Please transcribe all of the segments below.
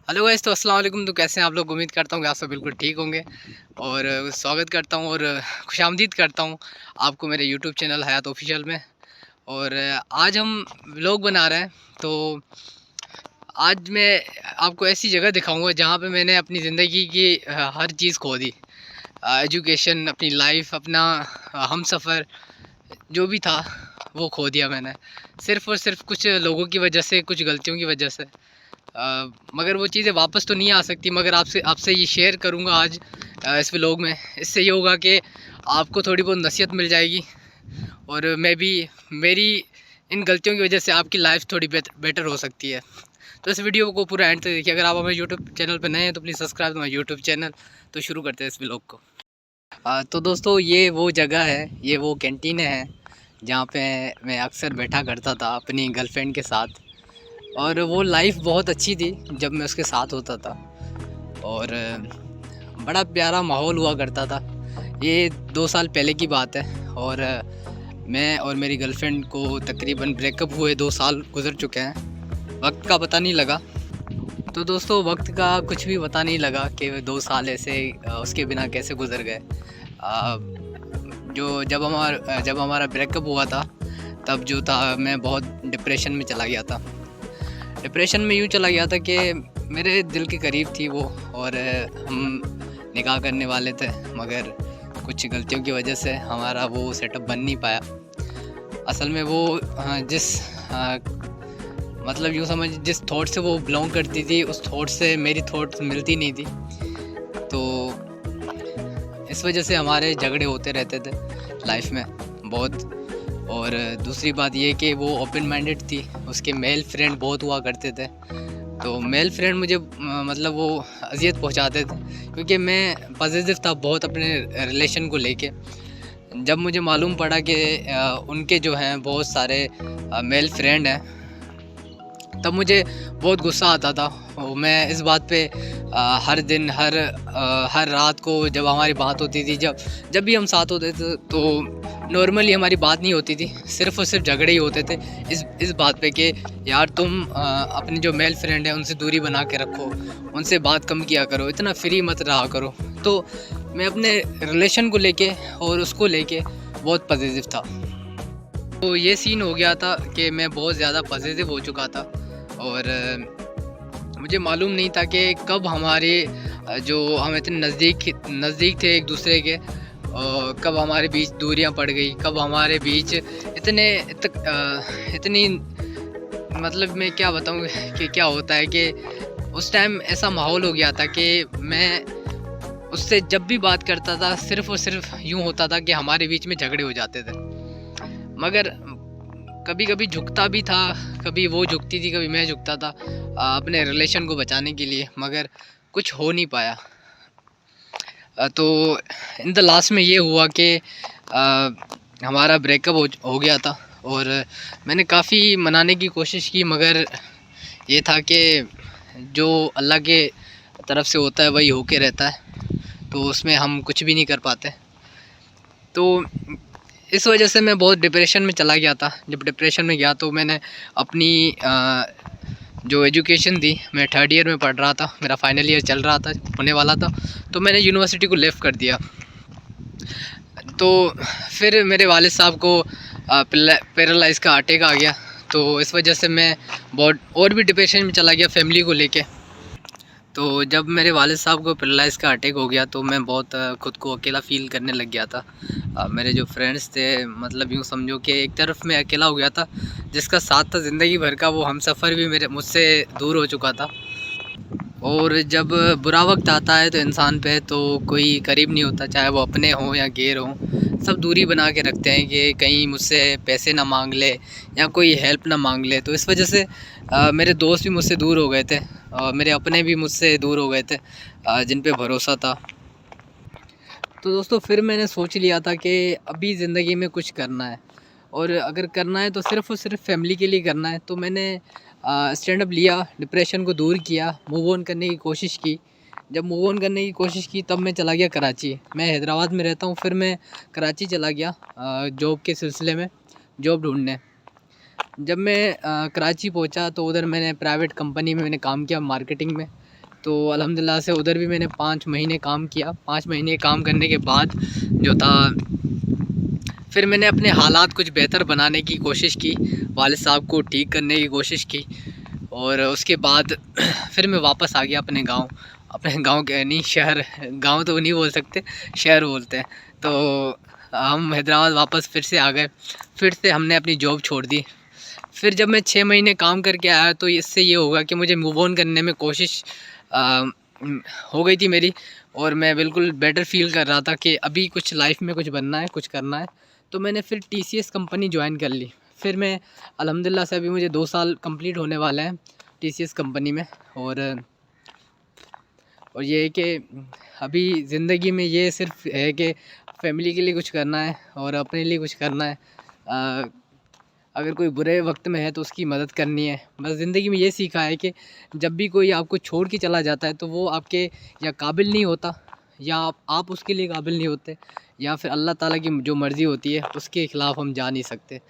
Hello guys, तो अस्सलाम वालेकुम। तो कैसे हैं आप लोग? उम्मीद करता हूँ कि आप सब बिल्कुल ठीक होंगे। और स्वागत करता हूँ और खुशामदीद करता हूँ आपको मेरे यूट्यूब चैनल हयात ऑफिशियल में। और आज हम व्लॉग बना रहे हैं। तो आज मैं आपको ऐसी जगह दिखाऊंगा जहाँ पे मैंने अपनी ज़िंदगी की हर चीज़ खो दी। एजुकेशन, अपनी लाइफ, अपना हम सफ़र जो भी था वो खो दिया मैंने, सिर्फ़ और सिर्फ कुछ लोगों की वजह से, कुछ गलतियों की वजह से। मगर वो चीज़ें वापस तो नहीं आ सकती, मगर आपसे आपसे ये शेयर करूँगा आज इस व्लॉग में। इससे ये होगा कि आपको थोड़ी बहुत नसीहत मिल जाएगी और मैं भी, मेरी इन गलतियों की वजह से आपकी लाइफ थोड़ी बेटर हो सकती है। तो इस वीडियो को पूरा एंड तक देखिए। अगर आप हमारे यूट्यूब चैनल पर नए हैं तो प्लीज़ सब्सक्राइब हमारे यूट्यूब चैनल। तो शुरू करते हैं इस व्लॉग को। तो दोस्तों, ये वो जगह है, ये वो कैंटीन है जहाँ पे मैं अक्सर बैठा करता था अपनी गर्लफ्रेंड के साथ। और वो लाइफ बहुत अच्छी थी जब मैं उसके साथ होता था। और बड़ा प्यारा माहौल हुआ करता था। ये 2 साल पहले की बात है। और मैं और मेरी गर्लफ्रेंड को तकरीबन ब्रेकअप हुए 2 साल गुजर चुके हैं। वक्त का पता नहीं लगा। तो दोस्तों, वक्त का कुछ भी पता नहीं लगा कि 2 साल ऐसे उसके बिना कैसे गुजर गए। अ, जो जब हमारा ब्रेकअप हुआ था, तब जो था मैं बहुत डिप्रेशन में चला गया था। डिप्रेशन में यूँ चला गया था कि मेरे दिल के करीब थी वो। और हम निकाह करने वाले थे, मगर कुछ गलतियों की वजह से हमारा वो सेटअप बन नहीं पाया। असल में वो मतलब यूँ समझ, जिस थॉट से वो बिलोंग करती थी उस थॉट से मेरी थॉट मिलती नहीं थी। तो इस वजह से हमारे झगड़े होते रहते थे लाइफ में बहुत। और दूसरी बात ये कि वो ओपन माइंडेड थी, उसके मेल फ्रेंड बहुत हुआ करते थे। तो मेल फ्रेंड मुझे मतलब वो अज़ियत पहुंचाते थे, क्योंकि मैं पॉजिटिव था बहुत अपने रिलेशन को लेके। जब मुझे मालूम पड़ा कि उनके जो हैं बहुत सारे मेल फ्रेंड हैं, तब मुझे बहुत गुस्सा आता था। और मैं इस बात पे हर दिन, हर रात को जब हमारी बात होती थी, जब भी हम साथ होते थे, तो नॉर्मली हमारी बात नहीं होती थी, सिर्फ़ और सिर्फ झगड़े ही होते थे इस बात पे कि यार तुम अपने जो मेल फ्रेंड हैं उनसे दूरी बना के रखो, उनसे बात कम किया करो, इतना फ्री मत रहा करो। तो मैं अपने रिलेशन को लेके और उसको लेके बहुत पॉजिटिव था। तो ये सीन हो गया था कि मैं बहुत ज़्यादा पॉजिटिव हो चुका था। और मुझे मालूम नहीं था कि कब हमारे जो हम इतने नज़दीक थे एक दूसरे के, कब हमारे बीच दूरियां पड़ गई, कब हमारे बीच इतनी, मतलब मैं क्या बताऊं कि क्या होता है कि उस टाइम ऐसा माहौल हो गया था कि मैं उससे जब भी बात करता था सिर्फ़ और सिर्फ यूँ होता था कि हमारे बीच में झगड़े हो जाते थे। मगर कभी कभी झुकता भी था, कभी वो झुकती थी, कभी मैं झुकता था अपने रिलेशन को बचाने के लिए, मगर कुछ हो नहीं पाया। तो इन द लास्ट में ये हुआ कि हमारा ब्रेकअप हो गया था। और मैंने काफ़ी मनाने की कोशिश की, मगर ये था कि जो अल्लाह के तरफ से होता है वही होके रहता है, तो उसमें हम कुछ भी नहीं कर पाते। तो इस वजह से मैं बहुत डिप्रेशन में चला गया था। जब डिप्रेशन में गया तो मैंने अपनी जो एजुकेशन थी, मैं 3rd ईयर में पढ़ रहा था, मेरा फाइनल ईयर चल रहा था, होने वाला था, तो मैंने यूनिवर्सिटी को लेफ़्ट कर दिया। तो फिर मेरे वालिद साहब को पैरालाइज़ का अटैक आ गया। तो इस वजह से मैं बहुत और भी डिप्रेशन में चला गया फैमिली को लेके। तो जब मेरे वालिद साहब को पैरालाइज़ का अटैक हो गया तो मैं बहुत ख़ुद को अकेला फ़ील करने लग गया था। मेरे जो फ्रेंड्स थे, मतलब यूँ समझो कि एक तरफ मैं अकेला हो गया था, जिसका साथ था ज़िंदगी भर का, वो हमसफ़र भी मुझसे दूर हो चुका था। और जब बुरा वक्त आता है तो इंसान पे तो कोई करीब नहीं होता, चाहे वो अपने हों या गैर हों, सब दूरी बना के रखते हैं कि कहीं मुझसे पैसे ना मांग ले या कोई हेल्प ना मांग ले। तो इस वजह से मेरे दोस्त भी मुझसे दूर हो गए थे, और मेरे अपने भी मुझसे दूर हो गए थे जिन पे भरोसा था। तो दोस्तों, फिर मैंने सोच लिया था कि अभी ज़िंदगी में कुछ करना है, और अगर करना है तो सिर्फ़ और सिर्फ फैमिली के लिए करना है। तो मैंने स्टैंड अप लिया, डिप्रेशन को दूर किया, मूव ऑन करने की कोशिश की। जब मूव ऑन करने की कोशिश की तब मैं चला गया कराची। मैं हैदराबाद में रहता हूँ, फिर मैं कराची चला गया जॉब के सिलसिले में, जॉब ढूंढने। जब मैं कराची पहुँचा तो उधर मैंने प्राइवेट कंपनी में मैंने काम किया, मार्केटिंग में। तो अल्हम्दुलिल्लाह से उधर भी मैंने 5 महीने काम किया। 5 महीने काम करने के बाद जो था, फिर मैंने अपने हालात कुछ बेहतर बनाने की कोशिश की, वालिद साहब को ठीक करने की कोशिश की, और उसके बाद फिर मैं वापस आ गया अपने गांव। अपने गांव के नहीं, शहर, गांव तो नहीं बोल सकते, शहर बोलते हैं। तो हम हैदराबाद वापस फिर से आ गए। फिर से हमने अपनी जॉब छोड़ दी। फिर जब मैं 6 महीने काम करके आया तो इससे ये होगा कि मुझे मूव ऑन करने में कोशिश आ, हो गई थी मेरी, और मैं बिल्कुल बेटर फील कर रहा था कि अभी कुछ लाइफ में कुछ बनना है, कुछ करना है। तो मैंने फिर TCS कंपनी ज्वाइन कर ली। फिर मैं अल्हम्दुलिल्लाह से अभी मुझे 2 साल कंप्लीट होने वाले हैं TCS कंपनी में। और ये है कि अभी ज़िंदगी में ये सिर्फ है कि फैमिली के लिए कुछ करना है और अपने लिए कुछ करना है। अगर कोई बुरे वक्त में है तो उसकी मदद करनी है। बस ज़िंदगी में ये सीखा है कि जब भी कोई आपको छोड़ के चला जाता है तो वो आपके या काबिल नहीं होता, या आप उसके लिए काबिल नहीं होते, या फिर अल्लाह ताला की जो मर्ज़ी होती है उसके ख़िलाफ़ हम जा नहीं सकते।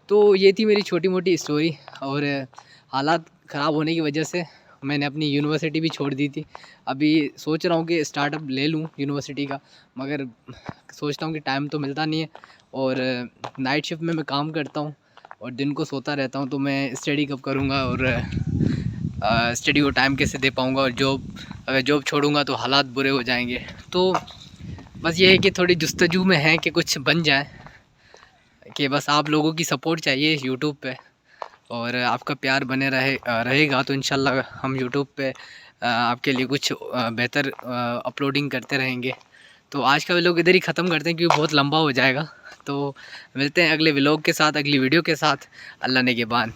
तो ये थी मेरी छोटी मोटी स्टोरी। और हालात ख़राब होने की वजह से मैंने अपनी यूनिवर्सिटी भी छोड़ दी थी। अभी सोच रहा हूँ कि स्टार्टअप ले लूँ यूनिवर्सिटी का, मगर सोचता हूँ कि टाइम तो मिलता नहीं है, और नाइट शिफ्ट में मैं काम करता हूँ और दिन को सोता रहता हूँ। तो मैं स्टडी कब करूँगा और स्टडी को टाइम कैसे दे पाऊँगा, और अगर जॉब छोड़ूंगा तो हालात बुरे हो जाएंगे। तो बस ये है कि थोड़ी जुस्तजू में है कि कुछ बन जाए, कि बस आप लोगों की सपोर्ट चाहिए यूट्यूब पे, और आपका प्यार बने रहेगा तो इंशाल्लाह हम यूट्यूब पे आपके लिए कुछ बेहतर अपलोडिंग करते रहेंगे। तो आज का व्लॉग इधर ही ख़त्म करते हैं क्योंकि बहुत लंबा हो जाएगा। तो मिलते हैं अगले व्लॉग के साथ, अगली वीडियो के साथ। अल्लाह ने के बाद।